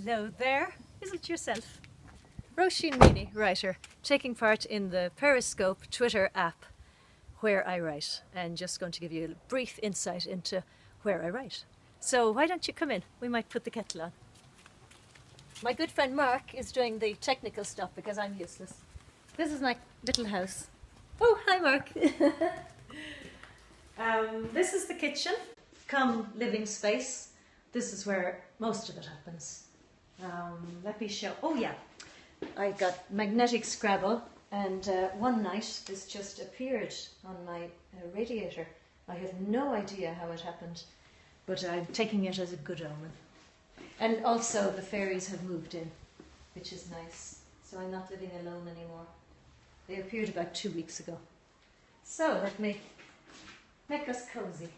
Hello there, is it yourself? Roisin Meaney, writer, taking part in the Periscope Twitter app Where I Write, and just going to give you a brief insight into where I write. So why don't you come in? We might put the kettle on. My good friend Mark is doing the technical stuff because I'm useless. This is my little house. Oh, hi Mark. This is the kitchen, come living space. This is where most of it happens. Let me show. Oh yeah, I got magnetic Scrabble, and one night this just appeared on my radiator. I have no idea how it happened, but I'm taking it as a good omen. And also the fairies have moved in, which is nice. So I'm not living alone anymore. They appeared about 2 weeks ago. So let me make us cozy.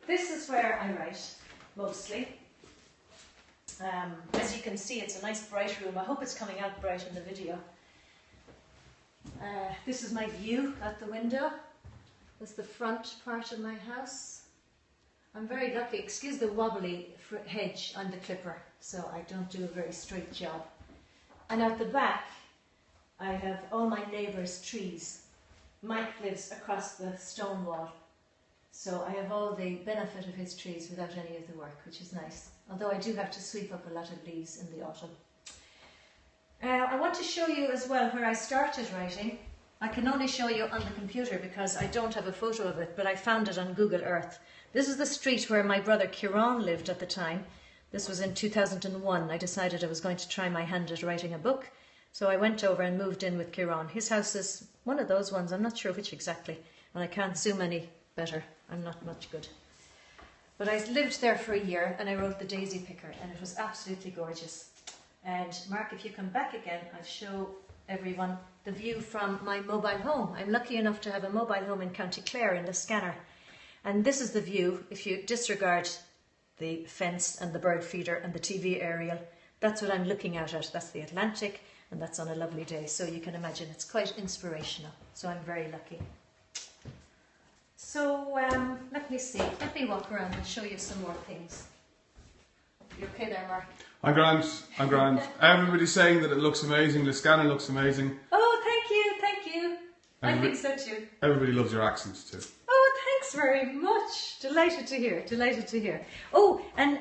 This is where I write, mostly. As you can see, it's a nice bright room. I hope it's coming out bright in the video. This is my view out the window. This is the front part of my house. I'm very lucky. Excuse the wobbly hedge on the clipper, so I don't do a very straight job. And at the back, I have all my neighbours' trees. Mike lives across the stone wall, so I have all the benefit of his trees without any of the work, which is nice. Although I do have to sweep up a lot of leaves in the autumn. I want to show you as well where I started writing. I can only show you on the computer because I don't have a photo of it, but I found it on Google Earth. This is the street where my brother Kerry lived at the time. This was in 2001. I decided I was going to try my hand at writing a book. So I went over and moved in with Kerry. His house is one of those ones, I'm not sure which exactly, and I can't zoom any better. I'm not much good. But I lived there for a year and I wrote The Daisy Picker, and it was absolutely gorgeous. And Mark, if you come back again, I'll show everyone the view from my mobile home. I'm lucky enough to have a mobile home in County Clare in the scanner. And this is the view, if you disregard the fence and the bird feeder and the TV aerial, that's what I'm looking at. That's the Atlantic, and that's on a lovely day. So you can imagine it's quite inspirational. So I'm very lucky. So let me see. Let me walk around and show you some more things. You okay there, Mark? I'm grand. I'm grand. Everybody's saying that it looks amazing. The scanner looks amazing. Oh, thank you, thank you. I think so too. Everybody loves your accents too. Oh, thanks very much. Delighted to hear. Delighted to hear. Oh, and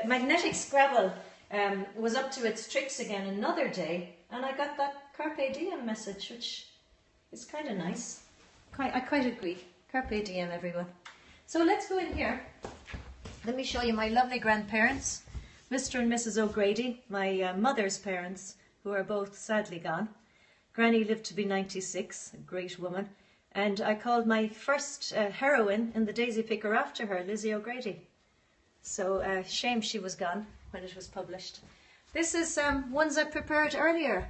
magnetic Scrabble was up to its tricks again another day, and I got that Carpe Diem message, which is kind of nice. I quite agree. Carpe Diem, everyone. So let's go in here. Let me show you my lovely grandparents, Mr. and Mrs. O'Grady, my mother's parents, who are both sadly gone. Granny lived to be 96, a great woman, and I called my first heroine in The Daisy Picker after her, Lizzie O'Grady. So shame she was gone when it was published. This is ones I prepared earlier.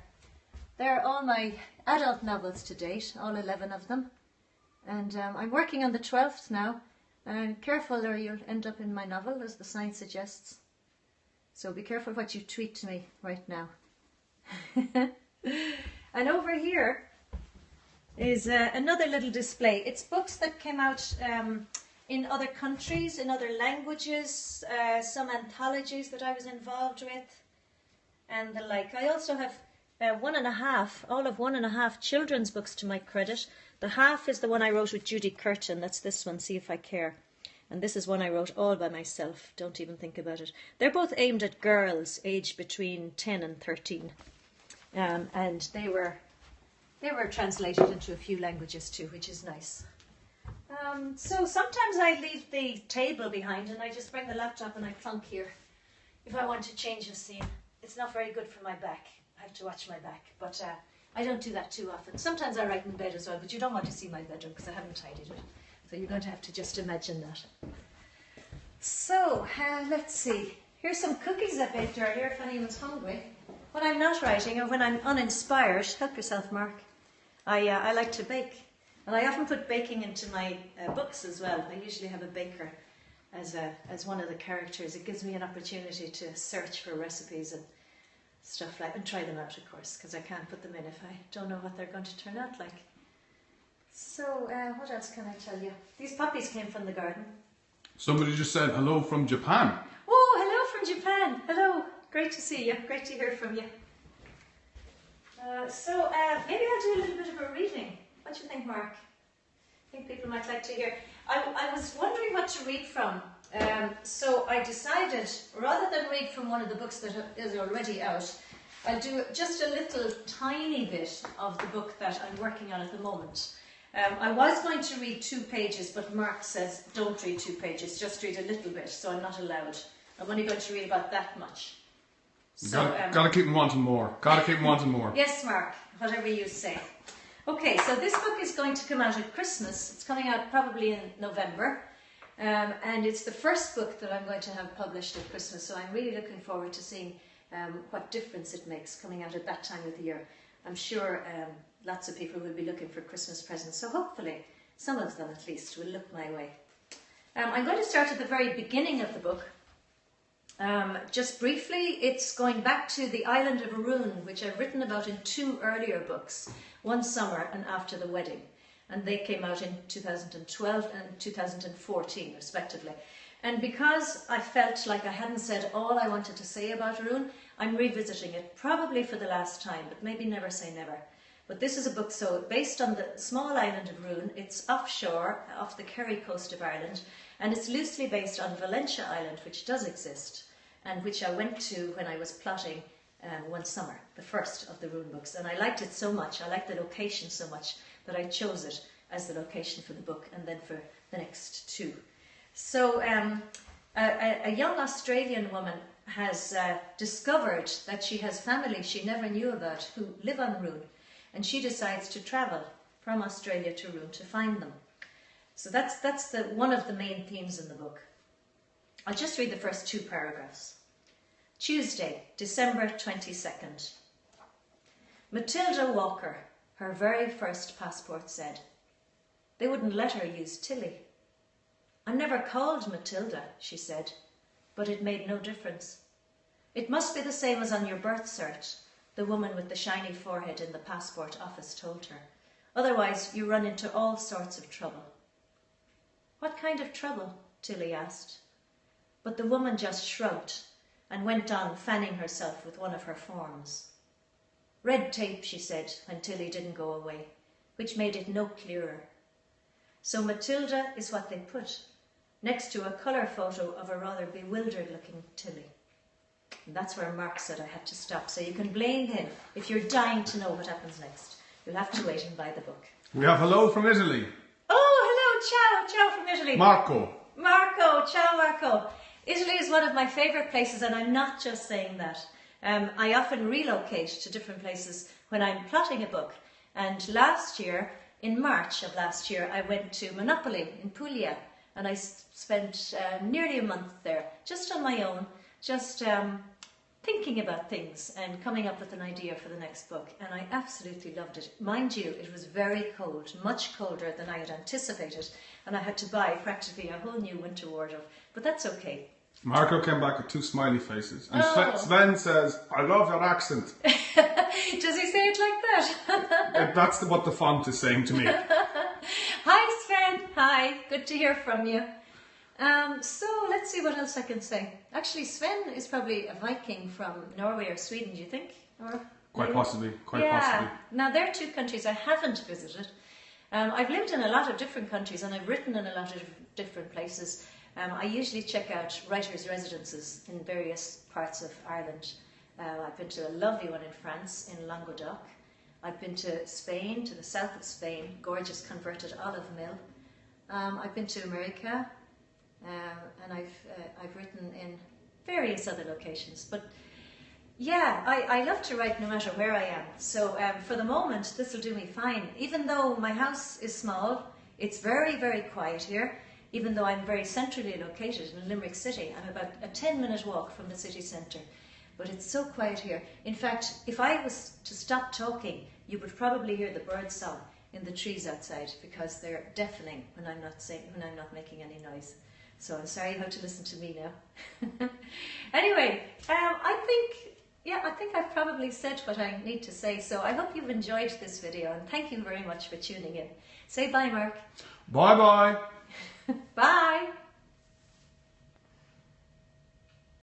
They're all my adult novels to date, all 11 of them. And I'm working on the 12th now. And careful or you'll end up in my novel, as the sign suggests. So be careful what you tweet to me right now. And over here is another little display. It's books that came out in other countries, in other languages, some anthologies that I was involved with, and the like. I also have all of 1.5 children's books to my credit. The half is the one I wrote with Judy Curtin. That's this one, See If I Care. And this is one I wrote all by myself. Don't even think about it. They're both aimed at girls aged between 10 and 13. And they were translated into a few languages too, which is nice. So sometimes I leave the table behind and I just bring the laptop and I plunk here if I want to change a scene. It's not very good for my back. I have to watch my back, but I don't do that too often. Sometimes I write in bed as well, but you don't want to see my bedroom because I haven't tidied it. So you're going to have to just imagine that. So let's see. Here's some cookies I baked earlier if anyone's hungry. When I'm not writing or when I'm uninspired, help yourself, Mark, I like to bake. And I often put baking into my books as well. I usually have a baker as one of the characters. It gives me an opportunity to search for recipes and stuff like, and try them out, of course, because I can't put them in if I don't know what they're going to turn out like. So what else can I tell you? These poppies came from the garden. Somebody just said hello from Japan. Oh, hello from Japan. Hello. Great to see you. Great to hear from you. Maybe I'll do a little bit of a reading. What do you think, Mark? I think people might like to hear. I was wondering what to read from. So I decided, rather than read from one of the books that is already out, I'll do just a little tiny bit of the book that I'm working on at the moment. I was going to read 2 pages, but Mark says don't read 2 pages, just read a little bit, so I'm not allowed. I'm only going to read about that much. So, gotta keep them wanting more. Gotta keep them wanting more. Yes, Mark, whatever you say. Okay, so this book is going to come out at Christmas. It's coming out probably in November. And it's the first book that I'm going to have published at Christmas, so I'm really looking forward to seeing what difference it makes coming out at that time of the year. I'm sure lots of people will be looking for Christmas presents, so hopefully some of them at least will look my way. I'm going to start at the very beginning of the book. Just briefly, it's going back to the island of Arun, which I've written about in 2 earlier books, One Summer and After the Wedding. And they came out in 2012 and 2014, respectively. And because I felt like I hadn't said all I wanted to say about Arun, I'm revisiting it, probably for the last time, but maybe never say never. But this is a book based on the small island of Arun. It's offshore, off the Kerry coast of Ireland, and it's loosely based on Valentia Island, which does exist, and which I went to when I was plotting One Summer, the first of the Arun books. And I liked it so much, I liked the location so much, that I chose it as the location for the book and then for the next 2. So a young Australian woman has discovered that she has family she never knew about who live on Arun, and she decides to travel from Australia to Arun to find them. So that's one of the main themes in the book. I'll just read the first 2 paragraphs. Tuesday, December 22nd. Matilda Walker, her very first passport said. They wouldn't let her use Tilly. I'm never called Matilda, she said, but it made no difference. It must be the same as on your birth cert, the woman with the shiny forehead in the passport office told her. Otherwise, you run into all sorts of trouble. What kind of trouble? Tilly asked. But the woman just shrugged and went on fanning herself with one of her forms. Red tape, she said, when Tilly didn't go away, which made it no clearer. So Matilda is what they put, next to a colour photo of a rather bewildered-looking Tilly. And that's where Mark said I had to stop, so you can blame him if you're dying to know what happens next. You'll have to wait and buy the book. We have hello from Italy. Oh, hello, ciao, ciao from Italy. Marco. Marco, ciao Marco. Italy is one of my favourite places, and I'm not just saying that. I often relocate to different places when I'm plotting a book. And last year, in March of last year, I went to Monopoly in Puglia, and I spent nearly a month there, just on my own, just thinking about things and coming up with an idea for the next book. And I absolutely loved it. Mind you, it was very cold, much colder than I had anticipated, and I had to buy practically a whole new winter wardrobe. But that's okay. Marco came back with 2 smiley faces. And Sven says, I love your accent. Does he say it like that? That's what the font is saying to me. Hi Sven, hi, good to hear from you. So let's see what else I can say. Actually, Sven is probably a Viking from Norway or Sweden, do you think? Or Quite possibly, quite possibly. Now, there are 2 countries I haven't visited. I've lived in a lot of different countries and I've written in a lot of different places. I usually check out writers' residences in various parts of Ireland. I've been to a lovely one in France, in Languedoc. I've been to Spain, to the south of Spain, gorgeous converted olive mill. I've been to America, and I've written in various other locations. But yeah, I love to write no matter where I am. So for the moment, this will do me fine. Even though my house is small, it's very, very quiet here. Even though I'm very centrally located in Limerick City, I'm about a 10-minute walk from the city centre. But it's so quiet here. In fact, if I was to stop talking, you would probably hear the bird song in the trees outside, because they're deafening when I'm not making any noise. So I'm sorry you have to listen to me now. Anyway, I think I've probably said what I need to say. So I hope you've enjoyed this video, and thank you very much for tuning in. Say bye, Mark. Bye bye.